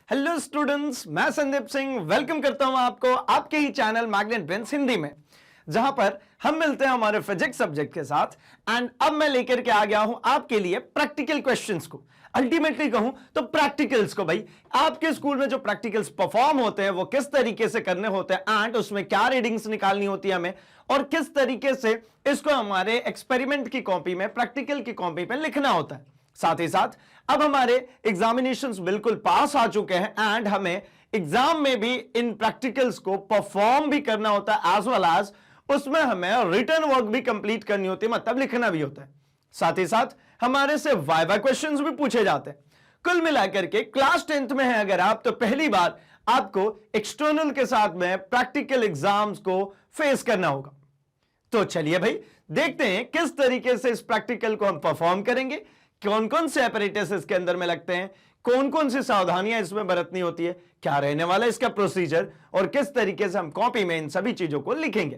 Hello students, मैं Sandeep Singh welcome करता हूं आपको आपके ही चैनल मैग्नेट ब्रेन्स हिंदी में, जहां पर हम मिलते हैं हमारे फिजिक्स सब्जेक्ट के साथ। एंड अब मैं लेकर के आ गया हूं आपके लिए प्रैक्टिकल क्वेश्चंस को, अल्टीमेटली कहूं तो प्रैक्टिकल्स को। भाई आपके स्कूल में जो प्रैक्टिकल्स परफॉर्म होते हैं वो किस तरीके से करने होते हैं एंड उसमें क्या रीडिंग्स निकालनी होती है हमें, और किस तरीके से इसको हमारे एक्सपेरिमेंट की कॉपी में, प्रैक्टिकल की कॉपी में लिखना होता है। साथ ही साथ अब हमारे एग्जामिनेशंस बिल्कुल पास आ चुके हैं एंड हमें एग्जाम में भी इन प्रैक्टिकल्स को परफॉर्म भी करना होता है, एज वेल एज उसमें हमें रिटन वर्क भी कंप्लीट करनी होती है, मतलब लिखना भी होता है। साथ ही साथ हमारे से वाइवा क्वेश्चंस भी पूछे जाते हैं। कुल मिलाकर के क्लास 10th में है अगर आप, तो पहली बार आपको एक्सटर्नल के साथ में प्रैक्टिकल एग्जाम्स को फेस करना होगा। तो चलिए भाई देखते हैं किस तरीके से इस प्रैक्टिकल को हम परफॉर्म करेंगे, कौन कौन से apparatus इसके अंदर में लगते हैं, कौन कौन सी सावधानियां इसमें बरतनी होती है, क्या रहने वाला है इसका प्रोसीजर, और किस तरीके से हम कॉपी में इन सभी चीजों को लिखेंगे।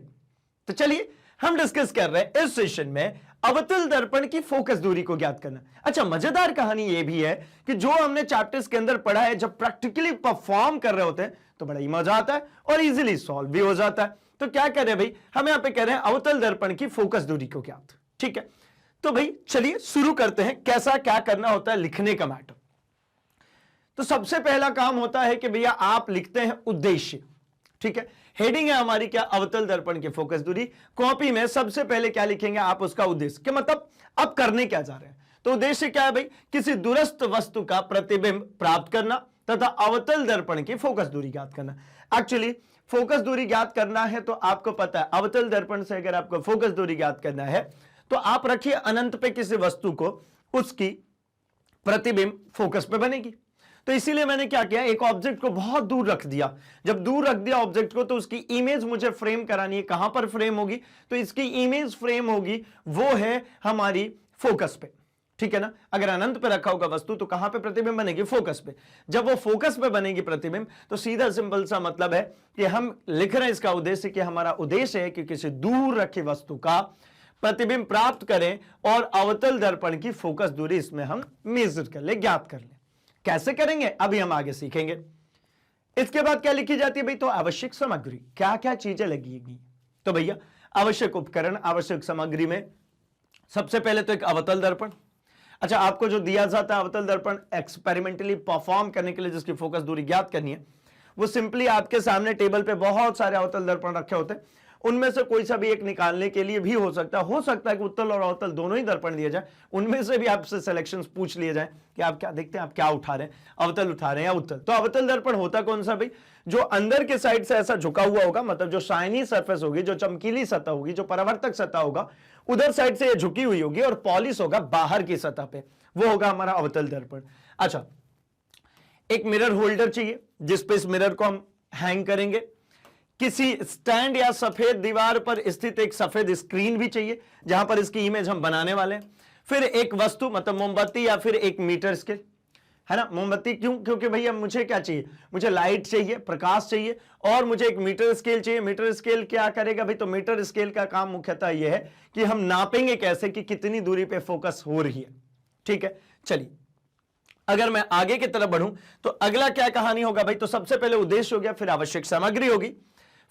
तो चलिए हम डिस्कस कर रहे हैं इस सेशन में अवतल दर्पण की फोकस दूरी को ज्ञात करना। अच्छा, मजेदार कहानी यह भी है कि जो हमने चैप्टर्स के अंदर पढ़ा है, जब प्रैक्टिकली परफॉर्म कर रहे होते हैं तो बड़ा ही मजा आता है और इजीली सॉल्व भी हो जाता है। तो क्या करें भाई, हम यहां पे कह रहे हैं अवतल दर्पण की फोकस दूरी को ज्ञात। ठीक है, तो भाई चलिए शुरू करते हैं कैसा क्या करना होता है लिखने का मैटर। तो सबसे पहला काम होता है कि भैया आप लिखते हैं उद्देश्य। ठीक है, हेडिंग है हमारी क्या, अवतल दर्पण की फोकस दूरी। कॉपी में सबसे पहले क्या लिखेंगे आप, उसका उद्देश्य, कि मतलब अब करने क्या जा रहे हैं। तो उद्देश्य क्या है भाई, किसी दूरस्थ वस्तु का प्रतिबिंब प्राप्त करना तथा अवतल दर्पण की फोकस दूरी ज्ञात करना। एक्चुअली फोकस दूरी ज्ञात करना है तो आपको पता है अवतल दर्पण से अगर आपको फोकस दूरी ज्ञात करना है तो आप रखिए अनंत पे किसी वस्तु को, उसकी प्रतिबिंब फोकस पे बनेगी। तो इसीलिए मैंने क्या किया, एक ऑब्जेक्ट को बहुत दूर रख दिया। जब दूर रख दिया ऑब्जेक्ट को तो उसकी इमेज मुझे फ्रेम करानी है। कहां पर फ्रेम होगी, तो इसकी इमेज फ्रेम होगी वो है हमारी फोकस पे। ठीक है ना, अगर अनंत पे रखा होगा वस्तु तो कहां पे प्रतिबिंब बनेगी, फोकस पे। जब वो फोकस पे बनेगी प्रतिबिंब तो सीधा सिंपल सा मतलब है कि हम लिख रहे हैं इसका उद्देश्य, कि हमारा उद्देश्य है कि किसी दूर रखी वस्तु का प्रतिबिंब प्राप्त करें और अवतल दर्पण की फोकस दूरी इसमें हम मेजर कर ले, ज्ञात कर ले। कैसे करेंगे अभी हम आगे सीखेंगे। इसके बाद क्या लिखी जाती है भाई, तो आवश्यक सामग्री, क्या क्या चीजें लगेगी। तो भैया आवश्यक उपकरण, आवश्यक सामग्री में सबसे पहले तो एक अवतल दर्पण। अच्छा, आपको जो दिया जाता है अवतल दर्पण एक्सपेरिमेंटली परफॉर्म करने के लिए, जिसकी फोकस दूरी ज्ञात करनी है, वो सिंपली आपके सामने टेबल पे बहुत सारे अवतल दर्पण रखे होते हैं, उनमें से कोई सा भी एक निकालने के लिए भी हो सकता है कि उत्तल और अवतल दोनों ही दर्पण दिए जाए, उनमें से भी आपसे सिलेक्शंस पूछ लिए जाए कि आप क्या देखते हैं, आप क्या उठा रहे हैं, अवतल उठा रहे हैं या उत्तल। तो अवतल दर्पण होता कौन सा भाई, जो अंदर के साइड से ऐसा झुका हुआ होगा, मतलब जो शाइनी सरफेस होगी, जो चमकीली सतह होगी, जो परावर्तक सतह होगा, उधर साइड से ये झुकी हुई होगी और पॉलिश होगा बाहर की सतह पे, वो होगा हमारा अवतल दर्पण। अच्छा, एक मिरर होल्डर चाहिए जिस पे इस मिरर को हम हैंग करेंगे। किसी स्टैंड या सफेद दीवार पर स्थित एक सफेद स्क्रीन भी चाहिए जहां पर इसकी इमेज हम बनाने वाले हैं। फिर एक वस्तु, मतलब मोमबत्ती या फिर एक मीटर स्केल, है ना। मोमबत्ती क्यों, क्योंकि भैया मुझे क्या चाहिए, मुझे लाइट चाहिए, प्रकाश चाहिए, और मुझे एक मीटर स्केल चाहिए। मीटर स्केल क्या करेगा भाई, तो मीटर स्केल का काम मुख्यतः यह है कि हम नापेंगे कैसे कि कितनी दूरी पे फोकस हो रही है। ठीक है, चलिए अगर मैं आगे की तरफ बढ़ूं तो अगला क्या कहानी होगा भाई, तो सबसे पहले उद्देश्य हो गया, फिर आवश्यक सामग्री होगी,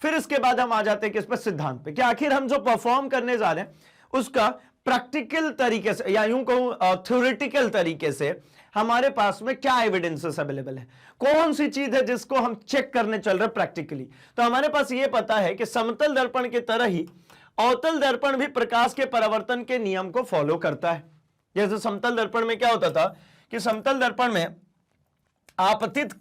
फिर इसके बाद हम आ जाते हैं किस पर, सिद्धांत पे, कि आखिर हम जो परफॉर्म करने जा रहे हैं उसका प्रैक्टिकल तरीके से, या यूं कहूं थ्योरेटिकल तरीके से हमारे पास में क्या एविडेंसेस अवेलेबल है, कौन सी चीज है जिसको हम चेक करने चल रहे हैं प्रैक्टिकली। तो हमारे पास यह पता है कि समतल दर्पण की तरह ही अवतल दर्पण भी प्रकाश के परावर्तन के नियम को फॉलो करता है। जैसे समतल दर्पण में क्या होता था कि समतल दर्पण में आपतित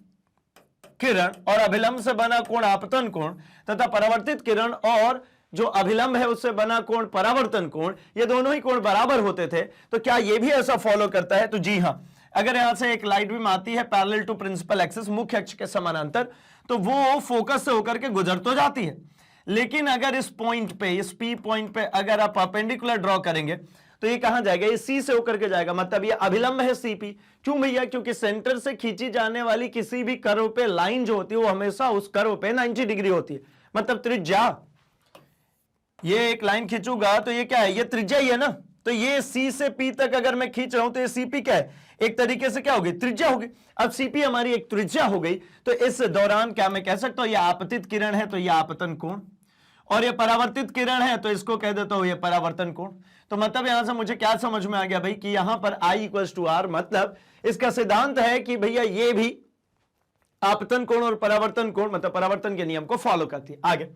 किरण और अभिलंब से बना कोण आपतन कोण तथा परावर्तित किरण और जो अभिलंब है उससे बना कोण परावर्तन कोण, ये दोनों ही कोण बराबर होते थे। तो क्या ये भी ऐसा फॉलो करता है, तो जी हां। अगर यहां से एक लाइट बीम आती है पैरेलल टू प्रिंसिपल एक्सिस, मुख्य अक्ष के समानांतर, तो वो फोकस से होकर के गुजर तो जाती है, लेकिन अगर इस पॉइंट पे, इस पी पॉइंट पे अगर आप परपेंडिकुलर ड्रॉ करेंगे तो ये कहां जाएगा, ये सी से होकर के जाएगा, मतलब ये अभिलंब है सीपी। क्यों भैया, क्योंकि सेंटर से खींची जाने वाली किसी भी कर्व पे लाइन जो होती है वो हमेशा उस कर्व पे 90 डिग्री होती है। मतलब त्रिज्या, ये एक लाइन खींचूंगा तो ये क्या है, ये त्रिज्या ही है ना। तो ये सी से पी तक अगर मैं खींच रहा हूं तो ये सीपी क्या है, एक तरीके से क्या होगी, त्रिज्या होगी। अब सीपी हमारी एक त्रिज्या हो गई, तो इस दौरान क्या मैं कह सकता हूं, यह आपतित किरण है तो यह आपतन कोण, और ये परावर्तित किरण है तो इसको कह देता हूं ये परावर्तन कोण। तो मतलब यहां से मुझे क्या समझ में आ गया भाई कि यहां पर I = R, मतलब इसका सिद्धांत है कि भैया ये भी आपतन कोण और परावर्तन कोण, मतलब परावर्तन के नियम को फॉलो करती है। आगे,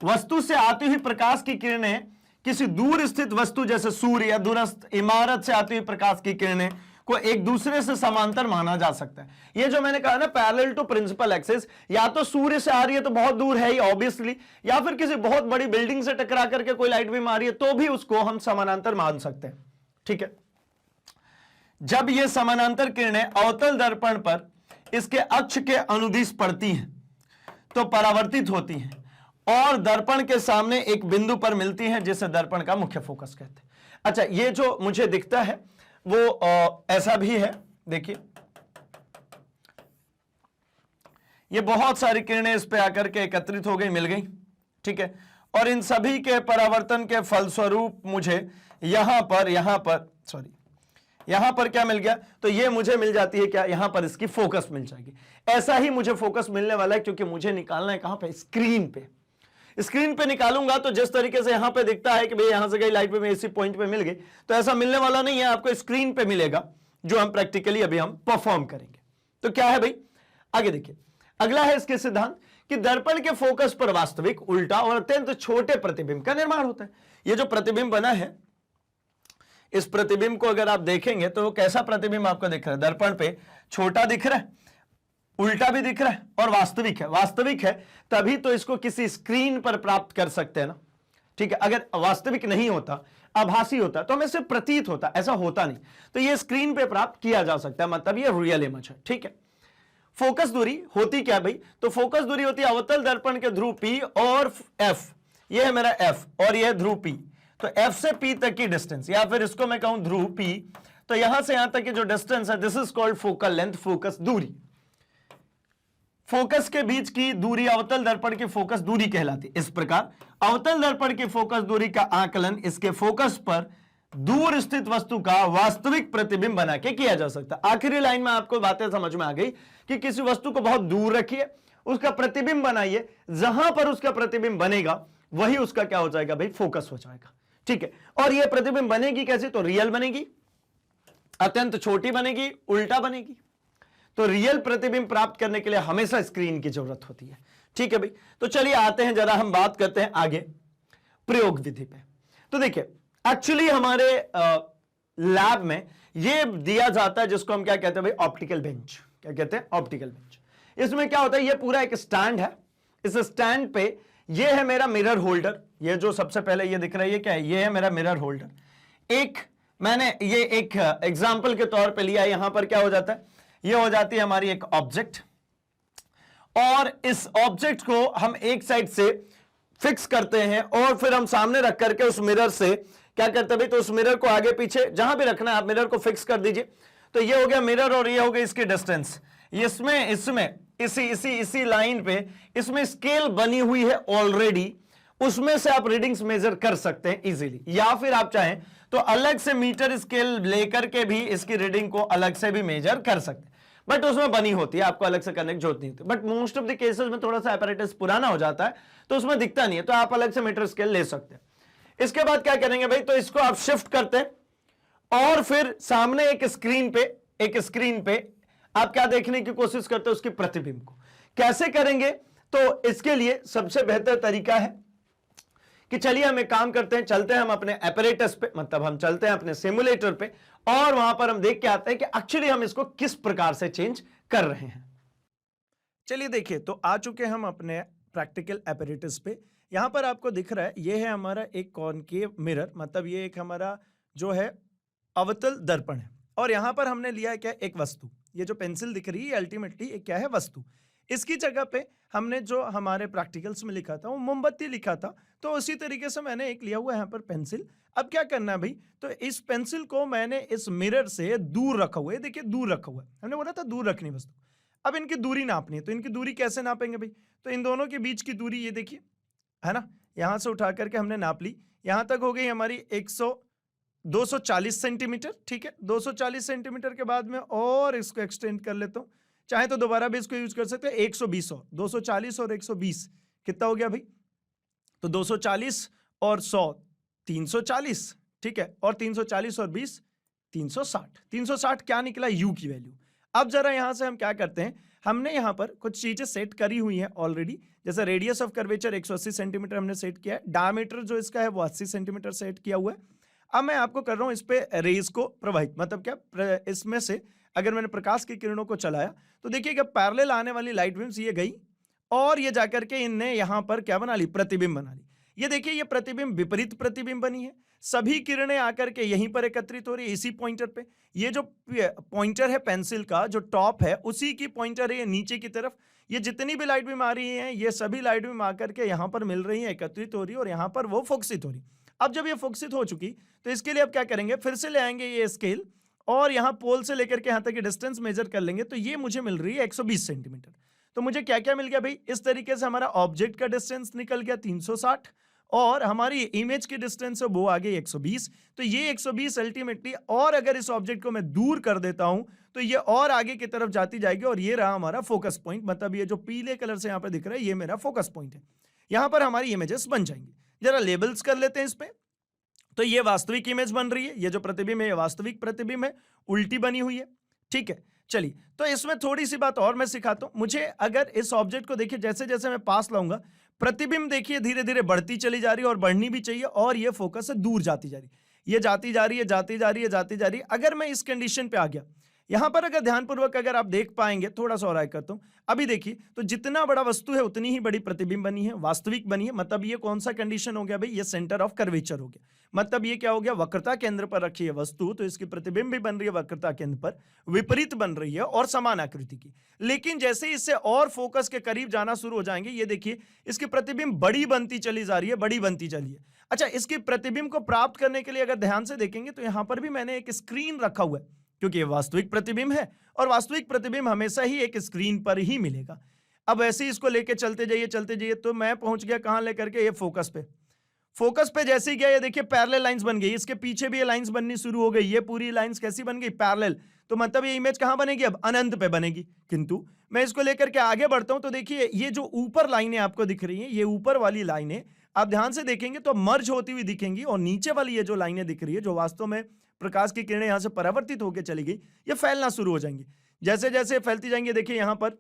वस्तु से आती हुई प्रकाश की किरणें किसी दूर स्थित वस्तु जैसे सूर्य या दूरस्थ इमारत से आती हुई प्रकाश की किरणें को एक दूसरे से समांतर माना जा सकता है। ये जो मैंने कहा ना, पैरेलल टू प्रिंसिपल एक्सिस, या तो सूर्य से आ रही है तो बहुत दूर है ही ऑब्वियसली, या फिर किसी बहुत बड़ी बिल्डिंग से टकरा करके कोई लाइट बीम आ रही है तो भी उसको हम समानांतर मान सकते हैं। ठीक है, जब ये समानांतर किरणें अवतल दर्पण पर इसके अक्ष के अनुदिश पड़ती हैं तो परावर्तित होती हैं और दर्पण के सामने एक बिंदु पर मिलती हैं जिसे दर्पण का मुख्य फोकस कहते हैं। अच्छा, ये जो मुझे दिखता है वो ऐसा भी है, देखिए ये बहुत सारी किरणें इस पे आकर के एकत्रित हो गई, मिल गई। ठीक है, और इन सभी के परावर्तन के फलस्वरूप मुझे यहां पर क्या मिल गया, तो ये मुझे मिल जाती है क्या, यहां पर इसकी फोकस मिल जाएगी। ऐसा ही मुझे फोकस मिलने वाला है, क्योंकि मुझे निकालना है कहां पे, स्क्रीन पे। स्क्रीन पे निकालूंगा तो जिस तरीके से यहां पे दिखता है कि भाई यहां से गई लाइट पे मैं इसी पॉइंट पे मिल गई, तो ऐसा मिलने वाला नहीं है, आपको स्क्रीन पे मिलेगा, जो हम प्रैक्टिकली अभी हम परफॉर्म करेंगे। तो क्या है भाई, आगे देखिए, अगला है इसके सिद्धांत कि दर्पण के फोकस पर वास्तविक, उल्टा और अत्यंत छोटे प्रतिबिंब का निर्माण होता है। ये जो प्रतिबिंब बना है, इस प्रतिबिंब को अगर आप देखेंगे तो कैसा प्रतिबिंब आपको दिख रहा है, दर्पण पे छोटा दिख रहा है, उल्टा भी दिख रहा है और वास्तविक है। वास्तविक है तभी तो इसको किसी स्क्रीन पर प्राप्त कर सकते हैं ना। ठीक है, अगर वास्तविक नहीं होता, आभासी होता, तो हमें सिर्फ प्रतीत होता, ऐसा होता नहीं, तो ये स्क्रीन पे प्राप्त किया जा सकता है, मतलब ये रियल इमेज है। ठीक है, फोकस दूरी होती क्या भाई, तो फोकस दूरी होती है अवतल दर्पण के ध्रुव P और F, ये है मेरा F और ये है ध्रुव P, तो F से P तक की डिस्टेंस, या फिर इसको मैं कहूं ध्रुव P, तो यहां से यहां तक की जो डिस्टेंस है, this is called focal length, focus दूरी। फोकस के बीच की दूरी अवतल दर्पण की फोकस दूरी कहलाती है। इस प्रकार अवतल दर्पण की फोकस दूरी का आकलन इसके फोकस पर दूर स्थित वस्तु का वास्तविक प्रतिबिंब बना के किया जा सकता है। आखिरी लाइन में आपको बातें समझ में आ गई कि किसी वस्तु को बहुत दूर रखिए, उसका प्रतिबिंब बनाइए, जहां पर उसका प्रतिबिंब बनेगा वही उसका क्या हो जाएगा भाई, फोकस हो जाएगा। ठीक है, और यह प्रतिबिंब बनेगी कैसे, तो रियल बनेगी, अत्यंत छोटी बनेगी, उल्टा बनेगी। तो रियल प्रतिबिंब प्राप्त करने के लिए हमेशा स्क्रीन की जरूरत होती है। ठीक है भाई, तो चलिए आते हैं, जरा हम बात करते हैं आगे प्रयोग विधि पे। तो देखिए, एक्चुअली हमारे लैब में ये दिया जाता है जिसको हम क्या कहते हैं भाई, ऑप्टिकल बेंच। क्या कहते हैं, ऑप्टिकल बेंच। इसमें क्या होता है, ये पूरा एक स्टैंड है, इस स्टैंड पे ये है मेरा मिरर होल्डर, ये जो सबसे पहले ये दिख रहा है, ये क्या है, ये है मेरा मिरर होल्डर। एक मैंने ये एक एग्जाम्पल के तौर पे लिया, यहां पर क्या हो जाता है, ये हो जाती है हमारी एक ऑब्जेक्ट, और इस ऑब्जेक्ट को हम एक साइड से फिक्स करते हैं और फिर हम सामने रख करके उस मिरर से क्या करते हैं भाई, तो उस मिरर को आगे पीछे जहां भी रखना है आप मिरर को फिक्स कर दीजिए। तो ये हो गया मिरर और ये हो गई इसकी डिस्टेंस। इसमें इसी लाइन पे इसमें स्केल बनी हुई है ऑलरेडी, उसमें से आप रीडिंग्स मेजर कर सकते हैं इजीली, या फिर आप चाहें तो अलग से मीटर स्केल लेकर के भी इसकी रीडिंग को अलग से भी मेजर कर सकते हैं, बट उसमें बनी होती है, आपको अलग से करने की जरूरत नहीं होती। But most of the cases में थोड़ा सा apparatus पुराना हो जाता है तो उसमें दिखता नहीं है, तो आप अलग से मीटर स्केल ले सकते हैं। इसके बाद क्या करेंगे भाई, तो इसको आप शिफ्ट करते हैं और फिर सामने एक स्क्रीन पे आप क्या देखने की कोशिश करते हैं, उसके प्रतिबिंब को। कैसे करेंगे, तो इसके लिए सबसे बेहतर तरीका है कि चलिए हम एक काम करते हैं, चलते हैं हम अपने apparatus पे, मतलब हम चलते हैं अपने सिमुलेटर पे, और वहां पर हम देख के आते हैं कि एक्चुअली हम इसको किस प्रकार से चेंज कर रहे हैं। चलिए देखिए, तो आ चुके हम अपने प्रैक्टिकल apparatus पे। यहां पर आपको दिख रहा है, ये है हमारा एक कॉनकेव मिरर, मतलब ये एक हमारा जो है अवतल दर्पण है, और यहां पर हमने लिया है क्या, एक वस्तु। ये जो पेंसिल दिख रही है अल्टीमेटली एक क्या है, वस्तु। इसकी जगह पे हमने जो हमारे प्रैक्टिकल्स में लिखा था वो मोमबत्ती लिखा था, तो उसी तरीके से मैंने एक लिया हुआ है यहाँ पर पेंसिल। अब क्या करना है भाई, तो इस पेंसिल को मैंने इस मिरर से दूर रखा हुआ है, देखिए दूर रखा हुआ है, हमने बोला था दूर रखनी वस्तु। अब इनकी दूरी नापनी है, तो इनकी दूरी कैसे नापेंगे भाई, तो इन दोनों के बीच की दूरी ये देखिए है ना, यहां से उठा करके हमने नाप ली, यहां तक हो गई हमारी 240 सेंटीमीटर, ठीक है। 240 सेंटीमीटर के बाद में और इसको एक्सटेंड कर लेता हूं, चाहे तो दोबारा भी इसको यूज कर सकते हैं। 120 और 240 और 120 कितना हो गया भाई? तो 240 और 100 340, ठीक है, और 340 और 20 360। 360 क्या निकला? यू की वैल्यू। अब जरा यहां से हम क्या करते हैं, हमने यहां पर कुछ चीजें सेट करी हुई हैं ऑलरेडी, जैसे रेडियस ऑफ कर्वेचर 180 सेंटीमीटर हमने सेट किया है, डायमीटर जो इसका है वो 80 सेंटीमीटर सेट किया हुआ है। अब मैं आपको कर रहा हूं इस पे रेज को प्रवाहित, मतलब क्या, इसमें से अगर मैंने प्रकाश की किरणों को चलाया तो देखिएगा पैरेलल आने वाली लाइट बीम्स ये गई और ये जाकर के इनने यहां पर क्या बना ली? प्रतिबिंब बना ली। ये देखिए ये प्रतिबिंब विपरीत प्रतिबिंब बनी है, सभी किरणें आकर के यहीं पर एकत्रित हो रही है इसी पॉइंटर पे। ये जो पॉइंटर है पेंसिल का जो टॉप है उसी की पॉइंटर है ये नीचे की तरफ। ये जितनी भी लाइट बीम आ रही हैं ये सभी लाइट बीम आकर के यहां पर मिल रही है, एकत्रित हो रही है और यहां पर वो फोकसित हो रही। अब जब ये फोकसित हो चुकी तो इसके लिए अब क्या करेंगे, फिर से ले आएंगे ये स्केल और यहां पोल से लेकर के यहां तक डिस्टेंस मेजर कर लेंगे। तो ये मुझे मिल रही है 120 सेंटीमीटर। तो मुझे क्या क्या मिल गया भाई? इस तरीके से हमारा ऑब्जेक्ट का डिस्टेंस निकल गया 360 और हमारी इमेज की डिस्टेंस है वो आ गई 120। तो ये 120 अल्टीमेटली, और अगर इस ऑब्जेक्ट को मैं दूर कर देता हूं तो ये और आगे की तरफ जाती जाएगी और ये रहा हमारा फोकस पॉइंट, मतलब ये जो पीले कलर से यहां पर दिख रहा है ये मेरा फोकस पॉइंट है। यहां पर हमारी इमेजेस बन जाएंगी। जरा लेबल्स कर लेते हैं इस पे। तो ये वास्तविक इमेज बन रही है, ये जो प्रतिबिंब है ये वास्तविक प्रतिबिंब है, उल्टी बनी हुई है, ठीक है। चलिए तो इसमें थोड़ी सी बात और मैं सिखाता हूं। मुझे अगर इस ऑब्जेक्ट को देखिए जैसे जैसे मैं पास लाऊंगा प्रतिबिंब देखिए धीरे धीरे बढ़ती चली जा रही है और बढ़नी भी चाहिए, और ये फोकस से दूर जाती जा रही है, ये जाती जा रही है, जाती जा रही है, जाती जा रही है। अगर मैं इस कंडीशन पे आ गया यहां पर, अगर ध्यानपूर्वक अगर आप देख पाएंगे, थोड़ा सा और आगे करता हूं, अभी देखिए तो जितना बड़ा वस्तु है उतनी ही बड़ी प्रतिबिंब बनी है, वास्तविक बनी है। मतलब ये कौन सा कंडीशन हो गया भाई? ये सेंटर ऑफ कर्वेचर हो गया। मतलब ये क्या हो गया? वक्रता केंद्र पर रखी है वस्तु तो इसकी प्रतिबिंब भी बन रही है वक्रता केंद्र पर, विपरीत बन रही है और समान आकृति की। लेकिन जैसे इससे और फोकस के करीब जाना शुरू हो जाएंगे, ये देखिए इसकी प्रतिबिंब बड़ी बनती चली जा रही है, बड़ी बनती चली है। अच्छा, इसकी प्रतिबिंब को प्राप्त करने के लिए अगर ध्यान से देखेंगे तो यहां पर भी मैंने एक स्क्रीन रखा हुआ है, क्योंकि ये वास्तविक प्रतिबिंब है और वास्तविक प्रतिबिंब हमेशा ही एक स्क्रीन पर ही मिलेगा। अब ऐसे ही इसको लेके चलते जाइए तो मैं पहुंच गया कहां लेकर के? ये फोकस पे। फोकस पे जैसे ही गया ये देखिए पैरेलल लाइंस बन गई, इसके पीछे भी ये लाइंस बननी शुरू हो गई। ये पूरी लाइंस कैसी बन गई? पैरेलल। तो मतलब ये इमेज कहां बनेगी? अब अनंत पे बनेगी। किंतु मैं इसको लेकर के आगे बढ़ता हूं तो देखिए ये जो ऊपर लाइनें आपको दिख रही हैं, ये ऊपर वाली लाइनें आप ध्यान से देखेंगे तो मर्ज होती हुई दिखेंगी, और नीचे वाली ये जो लाइनें दिख रही है जो वास्तव में प्रकाश की किरणें यहां से परावर्तित होकर चली गई, ये फैलना शुरू हो जाएंगी। जैसे जैसे फैलती जाएंगी देखिए यहां पर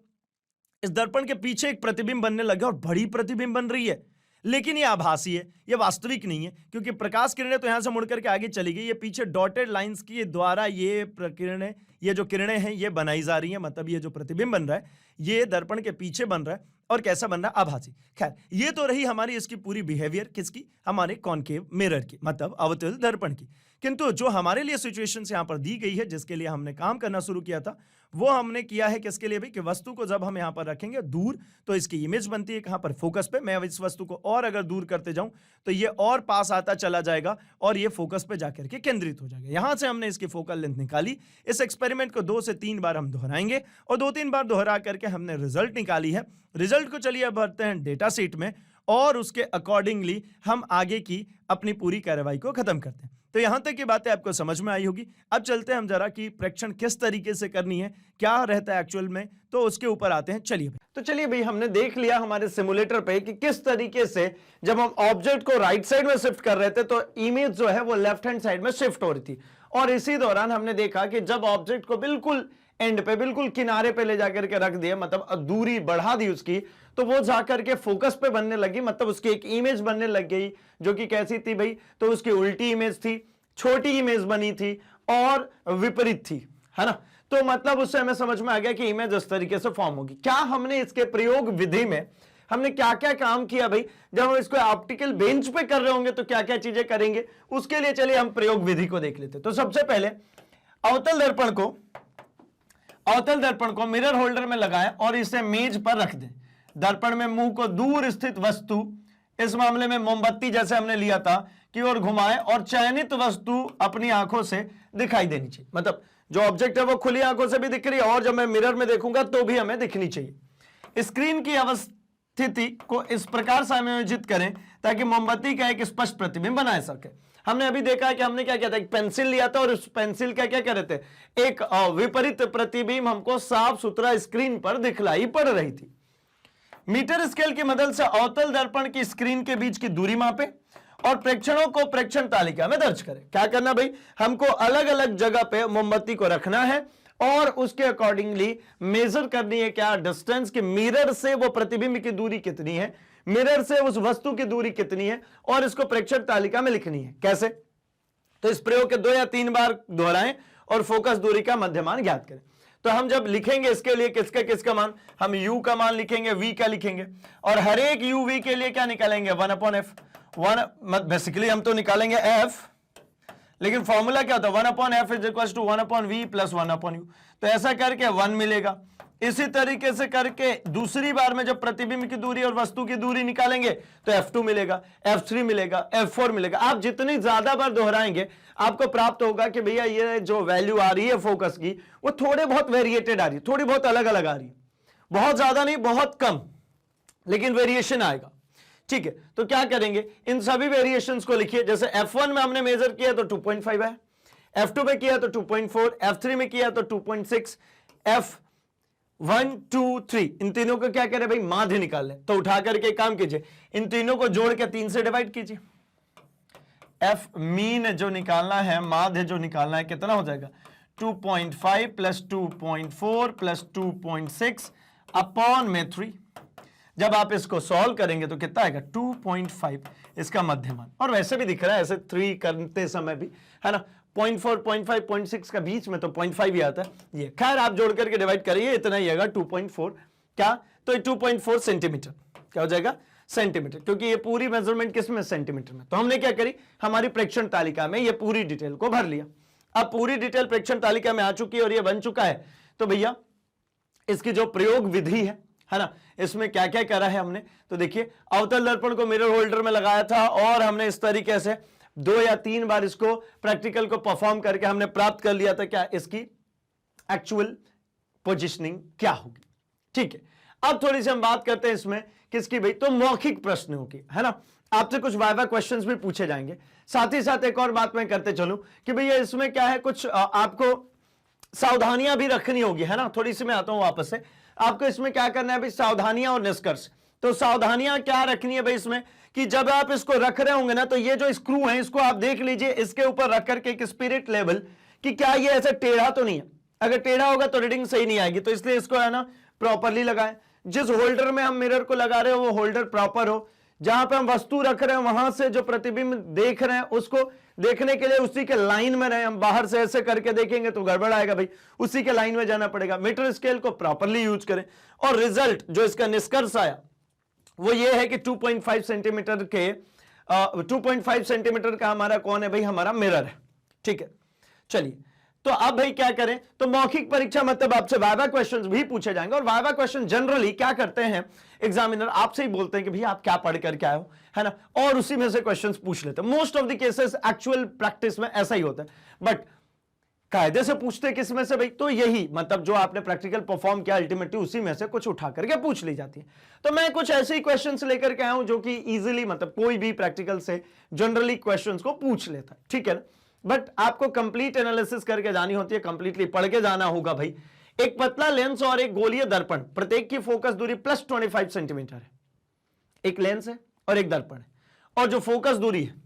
इस दर्पण के पीछे एक प्रतिबिंब बनने लगा और बड़ी प्रतिबिंब बन रही है, लेकिन ये आभासी है, ये वास्तविक नहीं है, क्योंकि प्रकाश किरणें तो यहां से मुड़कर के आगे चली गई। ये पीछे डॉटेड लाइंस की द्वारा ये किरणें, ये जो किरणें हैं ये बनाई जा रही हैं। मतलब ये जो प्रतिबिंब बन रहा है ये दर्पण के पीछे बन रहा है, और कैसा बन रहा है? आभासी। खैर, ये तो रही हमारी इसकी पूरी बिहेवियर किसकी? हमारे कॉनकेव मिरर की, मतलब अवतल दर्पण की। किंतु जो हमारे लिए सिचुएशंस यहां पर दी गई है, जिसके लिए हमने काम करना शुरू किया था, वो हमने किया है किसके लिए भी? कि वस्तु को जब हम यहां पर रखेंगे दूर तो इसकी इमेज बनती है कहां पर? फोकस पे। मैं इस वस्तु को और अगर दूर करते जाऊं तो ये और पास आता चला जाएगा और ये फोकस पे जाकर के केंद्रित हो जाएगा। यहां से हमने इसकी फोकल लेंथ निकाली। इस एक्सपेरिमेंट को 2 से 3 बार हम दोहराएंगे और 2-3 बार दोहरा करके हमने रिजल्ट निकाली है। रिजल्ट को चलिए अब भरते हैं डेटा शीट में और उसके अकॉर्डिंगली हम आगे की अपनी पूरी कार्रवाई को खत्म करते हैं। तो यहां तक की बातें आपको समझ में आई होगी। अब चलते हैं हम जरा कि प्रेक्षण किस तरीके से करनी है, क्या रहता है एक्चुअल में, तो उसके ऊपर आते हैं। चलिए भाई हमने देख लिया हमारे सिमुलेटर पे कि किस तरीके से जब हम ऑब्जेक्ट को राइट साइड में शिफ्ट कर रहे थे तो इमेज जो है वो लेफ्ट हैंड साइड में शिफ्ट हो रही थी, और इसी दौरान हमने देखा कि जब ऑब्जेक्ट को बिल्कुल एंड पे, बिल्कुल किनारे पे ले जाकर के रख दिया, मतलब दूरी बढ़ा दी उसकी, तो वो जाकर के फोकस पे बनने लगी। मतलब उसकी एक इमेज बनने लग गई जो कि कैसी थी भाई? तो उसकी उल्टी इमेज थी, छोटी इमेज बनी थी और विपरीत थी, है ना। तो मतलब उससे हमें समझ में आ गया कि इमेज इस तरीके से फॉर्म होगी। क्या हमने इसके प्रयोग विधि में हमने क्या क्या काम किया भाई? जब हम इसको ऑप्टिकल बेंच पे कर रहे होंगे तो क्या क्या चीजें करेंगे, उसके लिए चलिए हम प्रयोग विधि को देख लेते। तो सबसे पहले अवतल दर्पण को मिरर होल्डर में लगाएं और इसे मेज पर रख दें। दर्पण में मुंह को दूर स्थित वस्तु, इस मामले में मोमबत्ती जैसे हमने लिया था, की ओर घुमाएं और चयनित वस्तु अपनी आंखों से दिखाई देनी चाहिए। मतलब जो ऑब्जेक्ट है वो खुली आंखों से भी दिख रही है और जब मैं मिरर में देखूंगा तो भी हमें दिखनी चाहिए। स्क्रीन की अवस्थिति को इस प्रकार समायोजित करें ताकि मोमबत्ती का एक स्पष्ट प्रतिबिंब बना सके। हमने अभी देखा है कि हमने क्या किया था, एक पेंसिल लिया था और उस पेंसिल का क्या कर रहे थे, एक विपरीत प्रतिबिंब हमको साफ सुथरा स्क्रीन पर दिखलाई पड़ रही थी। मीटर स्केल की मदद से अवतल दर्पण की स्क्रीन के बीच की दूरी मापे और प्रेक्षणों को प्रेक्षण तालिका में दर्ज करें। क्या करना भाई, हमको अलग अलग जगह पे मोमबत्ती को रखना है और उसके अकॉर्डिंगली मेजर करनी है क्या डिस्टेंस, कि मिरर से वो प्रतिबिंब की दूरी कितनी है, मिरर से उस वस्तु की दूरी कितनी है, और इसको प्रेक्षण तालिका में लिखनी है। कैसे, तो इस प्रयोग के 2 या 3 बार दोहराएं और फोकस दूरी का मध्यमान ज्ञात करें। तो हम जब लिखेंगे इसके लिए किसका मान, हम u का मान लिखेंगे, v का लिखेंगे, और हर एक u v के लिए क्या निकालेंगे, 1/f। बेसिकली हम तो निकालेंगे f, लेकिन फॉर्मूला क्या होता है, 1/f is equal to 1/v plus 1/u। तो ऐसा करके 1 मिलेगा। इसी तरीके से करके दूसरी बार में जब प्रतिबिंब की दूरी और वस्तु की दूरी निकालेंगे तो f2 मिलेगा, f3 मिलेगा, f4 मिलेगा। आप जितनी ज्यादा बार दोहराएंगे आपको प्राप्त होगा कि भैया ये जो वैल्यू आ रही है फोकस की वो थोड़े बहुत वेरिएटेड आ रही है, थोड़ी बहुत अलग अलग आ रही है, बहुत ज्यादा नहीं बहुत कम, लेकिन वेरिएशन आएगा। ठीक है, तो क्या करेंगे, इन सभी वेरिएशंस को लिखिए। जैसे f1 में हमने मेजर किया तो 2.5 है, f2 में किया तो 2.4, f3 में किया तो 2.6, f1 2 3 इन तीनों को क्या करें भाई, माध्य निकाल लें। तो उठा करके काम कीजिए, इन तीनों को जोड़ के 3 से डिवाइड कीजिए। f मीन जो निकालना है, माध्य जो निकालना है, कितना हो जाएगा, 2.5 प्लस 2.4 प्लस 2.6 अपॉन में 3। जब आप इसको सॉल्व करेंगे तो कितना आएगा, 2.5 इसका मध्यमान। और वैसे भी दिख रहा है ऐसे 3 करते समय भी, है ना, 0.4 0.5 0.6 का बीच में तो 0.5 ही आता है। ये खैर आप जोड़ करके डिवाइड करिए, इतना ही आएगा 2.4 क्या, तो 2.4 सेंटीमीटर क्या हो जाएगा, सेंटीमीटर, क्योंकि ये पूरी मेजरमेंट किस में, सेंटीमीटर में। तो हमने क्या करी, हमारी प्रेक्षण तालिका में ये पूरी डिटेल को भर लिया। अब पूरी डिटेल प्रेक्षण तालिका में आ चुकी है और ये बन चुका है। तो भैया इसकी जो प्रयोग विधि है ना, इसमें क्या क्या करा है हमने, तो देखिए अवतल दर्पण को मिरर होल्डर में लगाया था और हमने इस तरीके से 2 या 3 बार इसको प्रैक्टिकल को परफॉर्म करके हमने प्राप्त कर लिया था क्या, इसकी एक्चुअल पोजीशनिंग क्या होगी। ठीक है, अब थोड़ी सी हम बात करते हैं इसमें किसकी भाई, तो मौखिक प्रश्नों की, है ना। आपसे कुछ वाइवा क्वेश्चंस भी पूछे जाएंगे। साथ ही साथ एक और बात मैं करते चलूं कि भैया इसमें क्या है, कुछ आपको सावधानियां भी रखनी होगी, है ना। थोड़ी सी मैं आता हूं वापस से, आपको इसमें क्या करना है भाई, सावधानियां और निष्कर्ष। तो सावधानियां क्या रखनी है भाई इसमें, कि जब आप इसको रख रहे होंगे ना, तो ये जो स्क्रू है इसको आप देख लीजिए, इसके ऊपर रख करके एक स्पिरिट लेवल कि क्या ये ऐसे टेढ़ा तो नहीं है। अगर टेढ़ा होगा तो रीडिंग सही नहीं आएगी, तो इसलिए इसको है ना प्रॉपरली लगाएं। जिस होल्डर में हम मिरर को लगा रहे हो वो होल्डर प्रॉपर हो, जहां पे हम वस्तु रख रहे हैं वहां से जो प्रतिबिंब देख रहे हैं उसको देखने के लिए उसी के लाइन में रहे। हम बाहर से ऐसे करके देखेंगे तो गड़बड़ आएगा भाई, उसी के लाइन में जाना पड़ेगा। मीटर स्केल को प्रॉपरली यूज करें। और रिजल्ट जो इसका निष्कर्ष आया वो ये है कि 2.5 सेंटीमीटर के 2.5 सेंटीमीटर का हमारा कौन है भाई, हमारा मिरर है। ठीक है, चलिए तो अब भाई क्या करें, तो मौखिक परीक्षा मतलब आपसे वाइवा क्वेश्चंस भी पूछे जाएंगे। और वाइवा क्वेश्चन जनरली क्या करते हैं, एग्जामिनर आपसे ही बोलते हैं कि भैया आप क्या पढ़ करके आए हो, है ना, और उसी में से क्वेश्चंस पूछ लेते हैं। Most of the cases actual practice में ऐसा ही होता है, बट कायदे से पूछते किस में से भाई, तो यही मतलब जो आपने प्रैक्टिकल परफॉर्म किया अल्टीमेटली उसी में से कुछ उठा करके पूछ ली जाती है। तो मैं कुछ ऐसे ही क्वेश्चंस लेकर के आया हूं जो कि इजीली मतलब कोई भी प्रैक्टिकल से जनरली क्वेश्चंस को पूछ लेता है। ठीक है ना, बट आपको कंप्लीट एनालिसिस करके जानी होती है, कंप्लीटली पढ़ के जाना होगा भाई। एक पतला लेंस और एक गोलीय दर्पण, प्रत्येक की फोकस दूरी +25 सेंटीमीटर है। एक लेंस है और एक दर्पण है, और जो फोकस दूरी है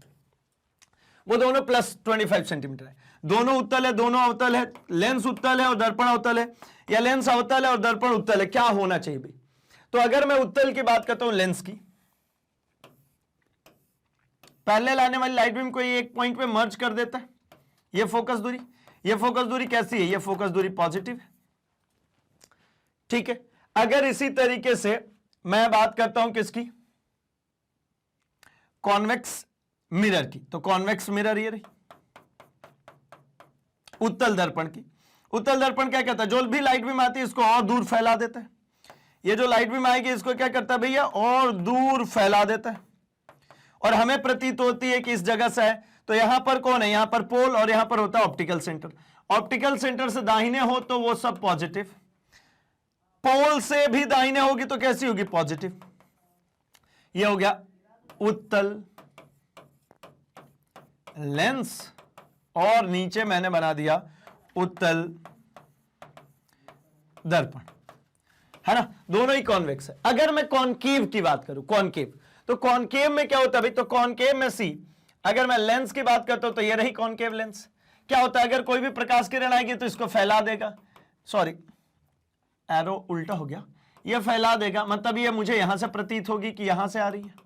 वो दोनों +25 सेंटीमीटर है। दोनों उत्तल है, दोनों अवतल है, लेंस उत्तल है और दर्पण अवतल है, या लेंस अवतल है और दर्पण उत्तल है। क्या होना चाहिए भाई, तो अगर मैं उत्तल की बात करता हूं, लेंस की पहले लाने वाली लाइट बीम को ये एक पॉइंट पे मर्ज कर देता है। ये फोकस दूरी, ये फोकस दूरी कैसी है, ये फोकस दूरी पॉजिटिव है। ठीक है, अगर इसी तरीके से मैं बात करता हूं किसकी, कॉन्वेक्स मिरर की, तो कॉन्वेक्स मिरर ये रही, उत्तल दर्पण की। उत्तल दर्पण क्या कहता है, जो भी लाइट बीम आती है इसको और दूर फैला देता है। ये जो लाइट बीम आएगी इसको क्या करता है भैया, और दूर फैला देता है। और हमें प्रतीत होती है कि इस जगह से है, तो यहां पर कौन है, यहां पर पोल, और यहां पर होता है ऑप्टिकल सेंटर। ऑप्टिकल सेंटर से दाहिने हो तो वो सब पॉजिटिव, पोल से भी दाहिने होगी तो कैसी होगी, पॉजिटिव। ये हो गया उत्तल लेंस और नीचे मैंने बना दिया उत्तल दर्पण, है ना, दोनों ही कॉन्वेक्स है। अगर मैं कॉनकेव की बात करूं, कॉनकेव, तो कॉनकेव में क्या होता है भाई, तो कॉनकेव में सी, अगर मैं लेंस की बात करता हूं तो ये रही कॉनकेव लेंस। क्या होता है, अगर कोई भी प्रकाश किरण आएगी तो इसको फैला देगा, सॉरी एरो उल्टा हो गया, ये फैला देगा, मतलब ये मुझे यहां से प्रतीत होगी कि यहां से आ रही है।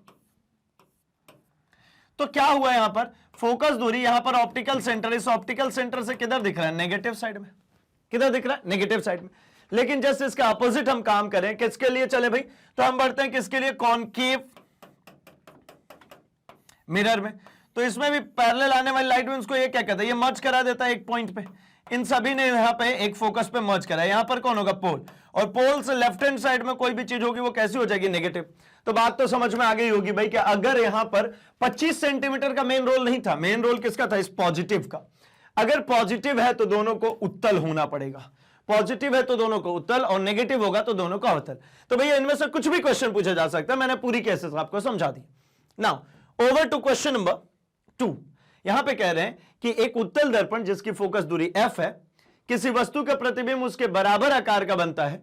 तो क्या हुआ यहां पर, फोकस दूरी यहां पर ऑप्टिकल सेंटर, इस ऑप्टिकल सेंटर से किधर दिख रहा है, नेगेटिव साइड में, किधर दिख रहा है, नेगेटिव साइड में। लेकिन जैसे इसका अपोजिट हम काम करें, किसके लिए चले भाई, तो हम बढ़ते हैं किसके लिए, कॉनकेव मिरर में। तो इसमें भी पैरेलल आने वाली लाइट बीम्स को ये क्या कहता है, ये मर्ज करा देता है एक पॉइंट पे, इन सभी ने यहां पे एक फोकस पे मर्ज करा है। यहां पर कौन होगा, पोल, और पोल से लेफ्ट हैंड साइड में कोई भी चीज होगी वो कैसी हो जाएगी, नेगेटिव। तो बात तो समझ में आ गई होगी भाई कि अगर यहां पर 25 सेंटीमीटर का मेन रोल नहीं था, मेन रोल किसका था, इस पॉजिटिव का। अगर पॉजिटिव है तो दोनों को उत्तल होना पड़ेगा, पॉजिटिव है तो दोनों को उत्तल, और नेगेटिव होगा तो दोनों को अवतल। तो भैया इनमें से कुछ भी क्वेश्चन पूछा जा सकता है, मैंने पूरी केसेस आपको समझा दी। Now over to question number 2। यहां पे कह रहे हैं कि एक उत्तल दर्पण जिसकी फोकस दूरी f है, किसी वस्तु का प्रतिबिंब उसके बराबर आकार का बनता है,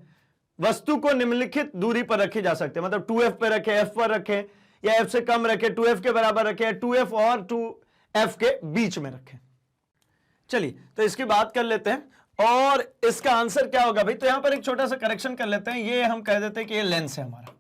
वस्तु को निम्नलिखित दूरी पर रखे जा सकते हैं, मतलब 2f पे रखे, f पर रखे, या f से कम रखे, 2f के बराबर रखे, 2f और 2f के बीच में रखे। चलिए तो इसकी बात कर लेते हैं, और इसका आंसर क्या होगा भाई, तो यहां पर एक छोटा सा करेक्शन कर लेते हैं, ये हम कह देते हैं कि ये लेंस है हमारा,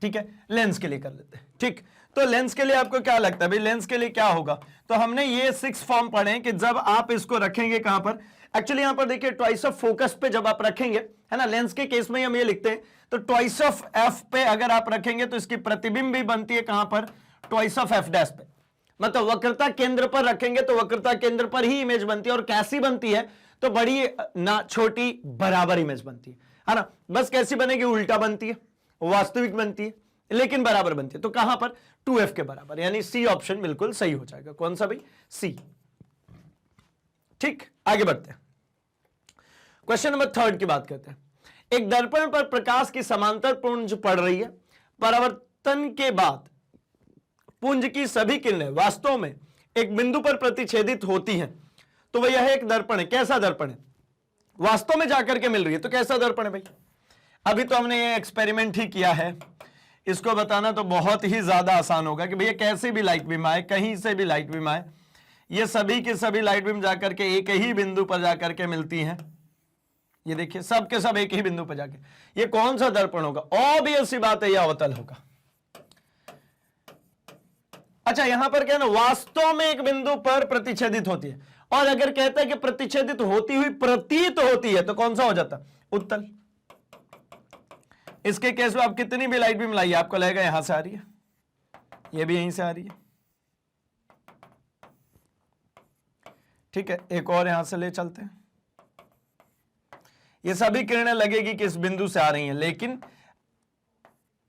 ठीक है, लेंस के लिए कर लेते हैं, ठीक। तो लेंस के लिए आपको क्या लगता है भाई, लेंस के लिए क्या होगा, तो हमने ये 6 फॉर्म पढ़े हैं कि जब आप इसको रखेंगे कहां पर, एक्चुअली यहां पर देखिए ट्वाइस ऑफ फोकस पे जब आप रखेंगे, है ना, लेंस के केस में हम ये लिखते हैं, तो ट्वाइस ऑफ एफ पे अगर आप रखेंगे तो इसकी प्रतिबिंब भी बनती है कहां पर, ट्वाइस ऑफ एफ डैश पे, मतलब वक्रता केंद्र पर रखेंगे तो वक्रता केंद्र पर ही इमेज बनती है, और कैसी बनती है, तो बड़ी ना छोटी बराबर इमेज बनती है ना, बस कैसी बनेगी, उल्टा बनती है, वास्तविक बनती है लेकिन बराबर बनती है, तो कहां पर, 2f के बराबर, यानी सी ऑप्शन बिल्कुल सही हो जाएगा। कौन सा भाई, सी। ठीक, आगे बढ़ते हैं, क्वेश्चन नंबर 3 की बात करते हैं। एक दर्पण पर प्रकाश की समांतर पुंज पड़ रही है, परावर्तन के बाद पुंज की सभी किरणें वास्तव में एक बिंदु पर प्रतिच्छेदित होती हैं, तो वह यह एक दर्पण है, कैसा दर्पण है, वास्तव में जाकर के मिल रही है, तो कैसा दर्पण है भाई। अभी तो हमने ये एक्सपेरिमेंट ही किया है, इसको बताना तो बहुत ही ज्यादा आसान होगा कि भैया कैसे भी लाइट बीम आए, कहीं से भी लाइट बीम आए, ये सभी की सभी लाइट बीम जाकर के एक ही बिंदु पर जाकर के मिलती हैं। ये देखिए सब के सब एक ही बिंदु पर जाके, ये कौन सा दर्पण होगा, ऑब्वियस सी बात है यह अवतल होगा। अच्छा यहां पर क्या है ना, वास्तव में एक बिंदु पर प्रतिच्छेदित होती है, और अगर कहता है कि प्रतिच्छेदित होती हुई प्रतीत होती है तो कौन सा हो जाता, उत्तल। इसके केस में आप कितनी भी लाइट बीम लाइए आपको लगेगा यहां से आ रही है, ये भी यहीं से आ रही है, ठीक है। एक और यहां से ले चलते हैं, ये सभी किरणें लगेगी कि इस बिंदु से आ रही हैं, लेकिन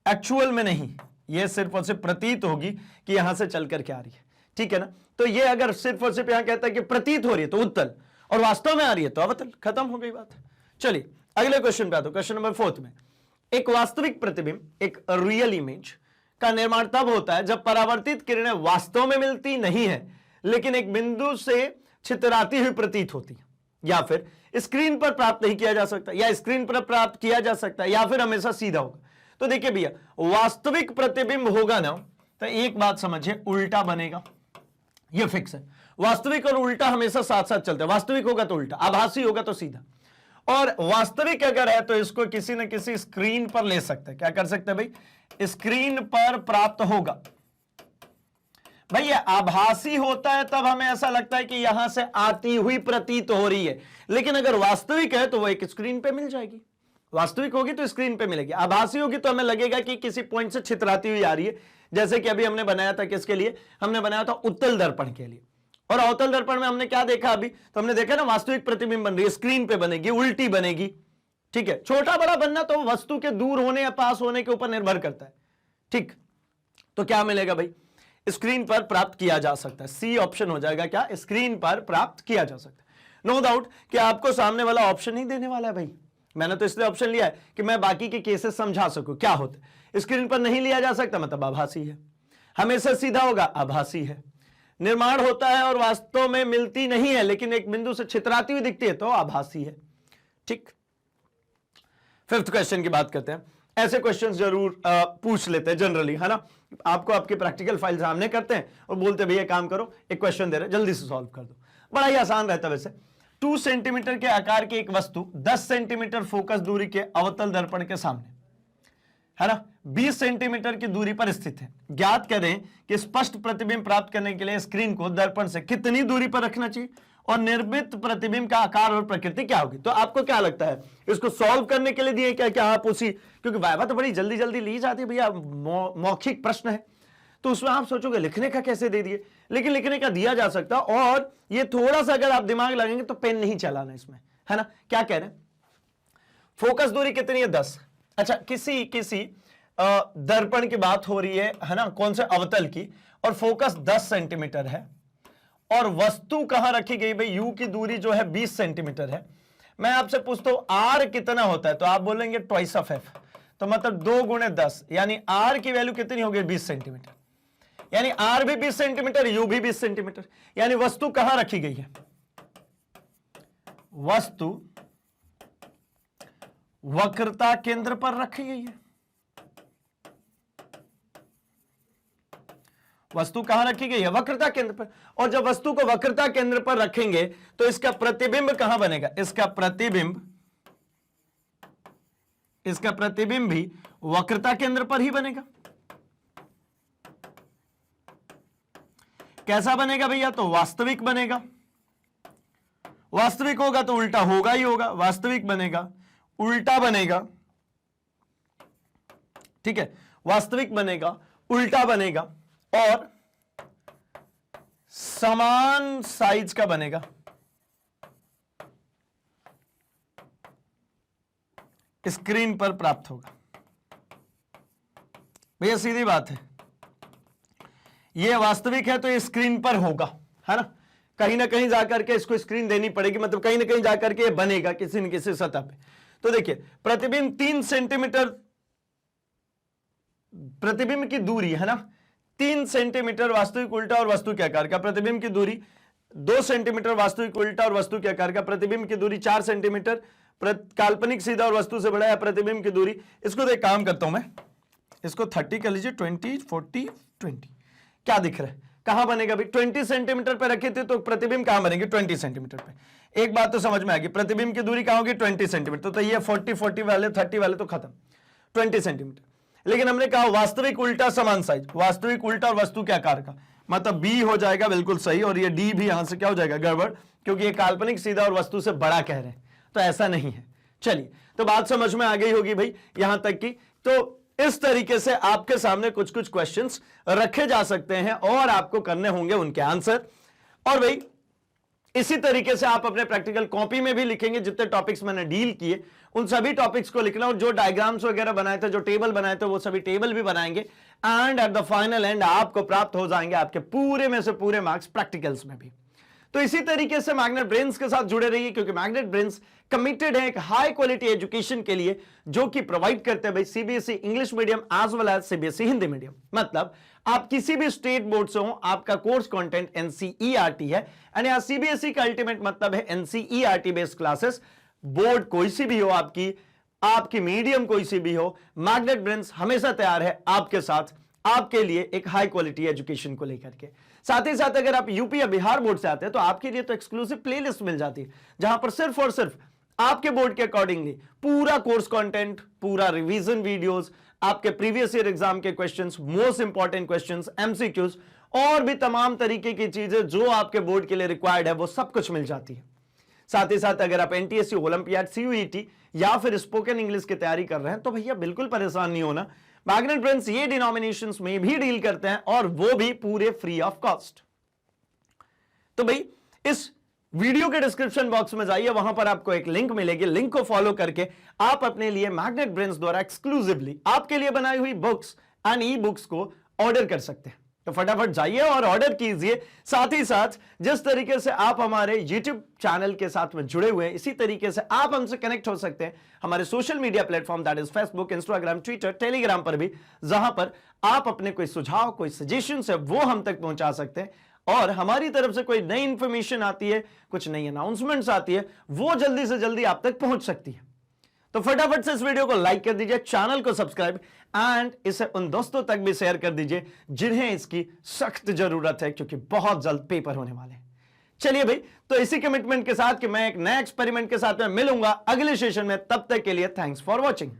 एक्चुअल में नहीं, ये सिर्फ और सिर्फ प्रतीत होगी कि यहां से चल करके आ रही है, ठीक है ना। तो ये अगर सिर्फ और सिर्फ यहां कहता है कि प्रतीत हो रही है तो उत्तल, और वास्तव में आ रही है तो अवतल, खत्म हो गई बात। चलिए अगले क्वेश्चन पे आते हैं, क्वेश्चन नंबर 4 में। एक वास्तविक प्रतिबिंब, एक रियल इमेज का निर्माण तब होता है जब परावर्तित किरणें वास्तव में मिलती नहीं है, लेकिन एक बिंदु से छितराती हुई प्रतीत होती है, या फिर स्क्रीन पर प्राप्त नहीं किया जा सकता, या स्क्रीन पर प्राप्त किया जा सकता है, या फिर हमेशा सीधा होगा। तो देखिए भैया वास्तविक प्रतिबिंब होगा ना, तो एक बात समझिए, उल्टा बनेगा, ये फिक्स है। वास्तविक और उल्टा हमेशा साथ साथ चलते हैं, वास्तविक होगा तो उल्टा, आभासी होगा तो सीधा। और वास्तविक अगर है तो इसको किसी न किसी स्क्रीन पर ले सकते हैं, क्या कर सकते हैं भाई, स्क्रीन पर प्राप्त होगा। भाई ये आभासी होता है तब हमें ऐसा लगता है कि यहां से आती हुई प्रतीत हो रही है, लेकिन अगर वास्तविक है तो वो एक स्क्रीन पे मिल जाएगी, वास्तविक होगी तो स्क्रीन पे मिलेगी, आभासी होगी तो हमें लगेगा कि किसी पॉइंट से छितराती हुई आ रही है, जैसे कि अभी हमने बनाया था किसके लिए, हमने बनाया था उत्तल दर्पण के लिए। और अवतल दर्पण में हमने क्या देखा अभी, तो हमने देखा ना वास्तविक प्रतिबिंब बन रही है, स्क्रीन पे बनेगी, उल्टी बनेगी, ठीक है। छोटा बड़ा बनना तो वस्तु के दूर होने या पास होने के ऊपर निर्भर करता है, ठीक। तो क्या मिलेगा भाई, स्क्रीन पर प्राप्त किया जा सकता है, सी ऑप्शन हो जाएगा, क्या, स्क्रीन पर प्राप्त किया जा सकता है। नो डाउट कि आपको सामने वाला ऑप्शन ही देने वाला है भाई, मैंने तो इसलिए ऑप्शन लिया है कि मैं बाकी के केसेस समझा सकूं क्या होता है। स्क्रीन पर नहीं लिया जा सकता मतलब आभासी है, हमेशा सीधा होगा आभासी है, निर्माण होता है और वास्तव में मिलती नहीं है, लेकिन एक बिंदु से छितराती हुई दिखती है तो आभासी है। ठीक, फिफ्थ क्वेश्चन की बात करते हैं। ऐसे क्वेश्चंस जरूर पूछ लेते हैं जनरली, है ना। आपको आपके प्रैक्टिकल फाइल सामने करते हैं और बोलते भैया काम करो, एक क्वेश्चन दे रहे जल्दी से सॉल्व कर दो। बड़ा ही आसान रहता है वैसे। 2 सेंटीमीटर के आकार की एक वस्तु 10 सेंटीमीटर फोकस दूरी के अवतल दर्पण के सामने, है ना, 20 सेंटीमीटर की दूरी पर स्थित है। ज्ञात करें कि स्पष्ट प्रतिबिंब प्राप्त करने के लिए स्क्रीन को दर्पण से कितनी दूरी पर रखना चाहिए और निर्मित प्रतिबिंब का आकार और प्रकृति क्या होगी। तो आपको क्या लगता है, इसको सॉल्व करने के लिए दिए क्या क्या आप उसी, क्योंकि वाइवा तो बड़ी जल्दी जल्दी ली जाती है भैया, मौखिक प्रश्न है, तो उसमें आप सोचोगे लिखने का कैसे दे दिए, लेकिन लिखने का दिया जा सकता। और ये थोड़ा सा अगर आप दिमाग लगाएंगे तो पेन नहीं चलाना इसमें, है ना। क्या कह रहे हैं, फोकस दूरी कितनी है, 10। अच्छा, किसी दर्पण की बात हो रही है ना, कौन से अवतल की, और फोकस 10 सेंटीमीटर है और वस्तु कहां रखी गई भाई, यू की दूरी जो है 20 सेंटीमीटर है। मैं आपसे पूछता हूं आर कितना होता है, तो आप बोलेंगे ट्वाइस ऑफ एफ, तो मतलब 2 गुणे 10, यानी आर की वैल्यू कितनी होगी, 20 सेंटीमीटर, यानी आर भी 20 सेंटीमीटर, यू भी 20 सेंटीमीटर। यानी वस्तु कहां रखी गई है, वस्तु वक्रता केंद्र पर रखी गई है। वस्तु कहां रखी गई है, वक्रता केंद्र पर। और जब वस्तु को वक्रता केंद्र पर रखेंगे तो इसका प्रतिबिंब कहां बनेगा, इसका प्रतिबिंब भी वक्रता केंद्र पर ही बनेगा। कैसा बनेगा भैया, तो वास्तविक बनेगा। वास्तविक होगा तो उल्टा होगा ही होगा, वास्तविक बनेगा, उल्टा बनेगा, ठीक है, वास्तविक बनेगा, उल्टा बनेगा और समान साइज का बनेगा। स्क्रीन पर प्राप्त होगा। भैया सीधी बात है, ये वास्तविक है तो ये स्क्रीन पर होगा, है ना। कहीं ना कहीं जाकर के इसको स्क्रीन देनी पड़ेगी, मतलब कहीं ना कहीं जाकर के ये बनेगा किसी न किसी सतह पे। तो देखिए प्रतिबिंब 3 सेंटीमीटर, प्रतिबिंब की दूरी है ना 3 सेंटीमीटर वास्तविक उल्टा और वस्तु के आकार का, प्रतिबिंब की दूरी 2 सेंटीमीटर वास्तविक उल्टा और वस्तु के आकार का, प्रतिबिंब की दूरी 4 सेंटीमीटर काल्पनिक सीधा और वस्तु से बड़ा है, प्रतिबिंब की दूरी। इसको तो एक काम करता हूं मैं, इसको 30 कर लीजिए, 20 40 20, क्या दिख रहा है, कहां बनेगा भाई, 20 सेंटीमीटर पे रखे थे तो प्रतिबिंब कहां बनेगी, 20 सेंटीमीटर पे। एक बात तो समझ में आ गई, प्रतिबिंब की दूरी कहां होगी, 20 सेंटीमीटर। तो ये 40 वाले 30 वाले तो खत्म, 20 सेंटीमीटर। लेकिन हमने कहा वास्तविक उल्टा समान साइज, वास्तविक उल्टा और वस्तु के आकार का, मतलब बी हो जाएगा बिल्कुल सही, और ये डी भी यहां से क्या हो जाएगा, गड़बड़, क्योंकि ये काल्पनिक सीधा और वस्तु से बड़ा कह रहे हैं, तो ऐसा नहीं है। चलिए, तो बात समझ में आ गई होगी भाई यहां तक की। तो इस तरीके से आपके सामने कुछ कुछ क्वेश्चंस रखे जा सकते हैं और आपको करने होंगे उनके आंसर। और भाई इसी तरीके से आप अपने प्रैक्टिकल कॉपी में भी लिखेंगे, जितने टॉपिक्स मैंने डील किए उन सभी टॉपिक्स को लिखना, और जो डायग्राम्स वगैरह बनाए थे, जो टेबल बनाए थे, वो सभी टेबल भी बनाएंगे। And at the final and आपको प्राप्त हो जाएंगे आपके पूरे में से पूरे मार्क्स प्रैक्टिकल्स में भी। तो इसी तरीके से मैग्नेट ब्रेन्स के साथ जुड़े रहिए, क्योंकि मैग्नेट ब्रेन्स कमिटेड है एक हाई क्वालिटी एजुकेशन के लिए, जो कि प्रोवाइड करते हैं भाई CBSE English medium as well as CBSE Hindi medium. मतलब आप किसी भी स्टेट बोर्ड से हो, आपका कोर्स कंटेंट एनसीईआरटी है, एंड यहां सीबीएसई का अल्टीमेट मतलब है एनसीईआरटी बेस्ड क्लासेस। बोर्ड कोई सी भी हो आपकी मीडियम कोई सी भी हो, मैग्नेट ब्रेन्स हमेशा तैयार है आपके साथ, आपके लिए एक हाई क्वालिटी एजुकेशन को लेकर के। साथ ही साथ अगर आप यूपी या बिहार बोर्ड से आते हैं तो आपके लिए तो एक्सक्लूसिव प्लेलिस्ट मिल जाती है, जहां पर सिर्फ और सिर्फ आपके बोर्ड के अकॉर्डिंगली पूरा कोर्स कंटेंट, पूरा रिवीजन वीडियोस, आपके प्रीवियस ईयर एग्जाम के questions, most important questions, MCQs और भी तमाम तरीके की चीजें जो आपके बोर्ड के लिए रिक्वायर्ड है, वो सब कुछ मिल जाती है। साथ ही साथ अगर आप एनटीएससी, ओलंपियाड, सीयूईटी या फिर स्पोकन इंग्लिश की तैयारी कर रहे हैं तो भैया बिल्कुल परेशान नहीं होना, मैग्नेट ब्रेन्स ये डिनोमिनेशंस में भी डील करते हैं, और वो भी पूरे फ्री ऑफ कॉस्ट। तो भाई इस वीडियो के डिस्क्रिप्शन बॉक्स में जाइए, वहां पर आपको एक लिंक मिलेगी, लिंक को फॉलो करके आप अपने लिए मैग्नेट ब्रेन्स द्वारा एक्सक्लूसिवली आपके लिए बनाई हुई बुक्स एंड ई बुक्स को ऑर्डर कर सकते हैं। तो फटाफट जाइए और ऑर्डर कीजिए। साथ ही साथ जिस तरीके से आप हमारे YouTube चैनल के साथ में जुड़े हुए हैं, इसी तरीके से आप हमसे कनेक्ट हो सकते हैं हमारे social media platform, that is Facebook, Instagram, Twitter, Telegram पर भी, जहां पर आप अपने कोई सुझाव, कोई सजेशन है वो हम तक पहुंचा सकते हैं। और हमारी तरफ से कोई नई इंफॉर्मेशन आती है, कुछ नई अनाउंसमेंट्स आती है, वो जल्दी से जल्दी आप तक पहुंच सकती है। तो फटाफट से इस वीडियो को लाइक कर दीजिए, चैनल को सब्सक्राइब एंड इसे उन दोस्तों तक भी शेयर कर दीजिए जिन्हें इसकी सख्त जरूरत है, क्योंकि बहुत जल्द पेपर होने वाले हैं। चलिए भाई, तो इसी कमिटमेंट के साथ कि मैं एक नए एक्सपेरिमेंट के साथ में मिलूंगा अगले सेशन में, तब तक के लिए थैंक्स फॉर वॉचिंग।